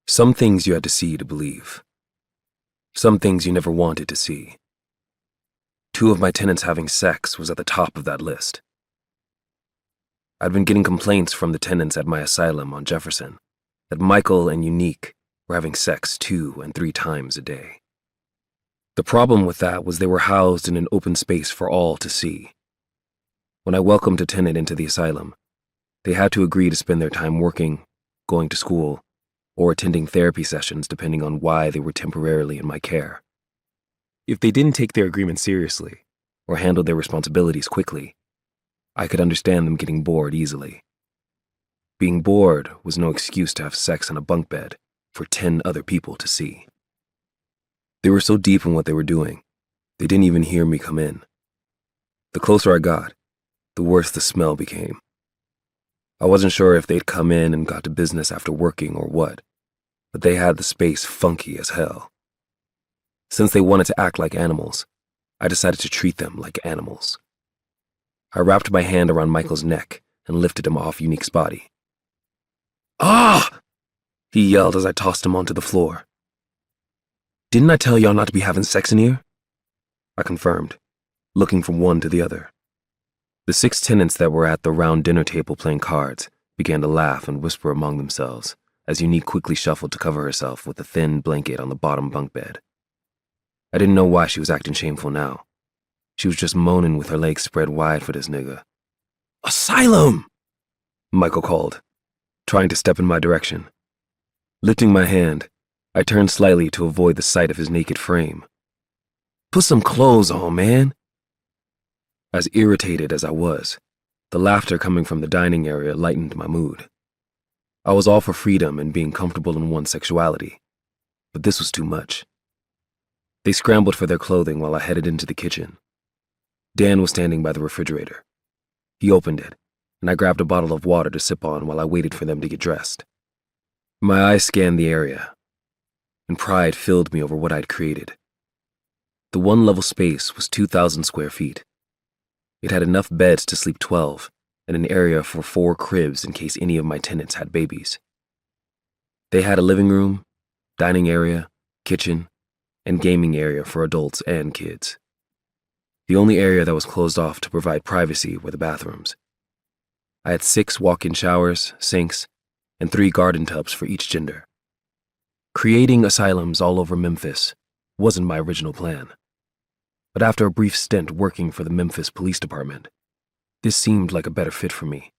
Some things you had to see to believe. Some things you never wanted to see. 2 of my tenants having sex was at the top of that list. I'd been getting complaints from the tenants at my asylum on Jefferson that Michael and Unique were having sex 2 and 3 times a day. The problem with that was they were housed in an open space for all to see. When I welcomed a tenant into the asylum, they had to agree to spend their time working, going to school, or attending therapy sessions depending on why they were temporarily in my care. If they didn't take their agreement seriously, or handled their responsibilities quickly, I could understand them getting bored easily. Being bored was no excuse to have sex on a bunk bed for 10 other people to see. They were so deep in what they were doing, they didn't even hear me come in. The closer I got, the worse the smell became. I wasn't sure if they'd come in and got to business after working or what, but they had the space funky as hell. Since they wanted to act like animals, I decided to treat them like animals. I wrapped my hand around Michael's neck and lifted him off Unique's body. "Ah!" he yelled as I tossed him onto the floor. "Didn't I tell y'all not to be having sex in here?" I confirmed, looking from one to the other. The 6 tenants that were at the round dinner table playing cards began to laugh and whisper among themselves as Unique quickly shuffled to cover herself with a thin blanket on the bottom bunk bed. I didn't know why she was acting shameful now. She was just moaning with her legs spread wide for this nigga. "Asylum!" Michael called, trying to step in my direction. Lifting my hand, I turned slightly to avoid the sight of his naked frame. "Put some clothes on, man." As irritated as I was, the laughter coming from the dining area lightened my mood. I was all for freedom and being comfortable in one's sexuality, but this was too much. They scrambled for their clothing while I headed into the kitchen. Dan was standing by the refrigerator. He opened it, and I grabbed a bottle of water to sip on while I waited for them to get dressed. My eyes scanned the area, and pride filled me over what I'd created. The one-level space was 2,000 square feet. It had enough beds to sleep 12 and an area for 4 cribs in case any of my tenants had babies. They had a living room, dining area, kitchen, and gaming area for adults and kids. The only area that was closed off to provide privacy were the bathrooms. I had 6 walk-in showers, sinks, and 3 garden tubs for each gender. Creating asylums all over Memphis wasn't my original plan. But after a brief stint working for the Memphis Police Department, this seemed like a better fit for me.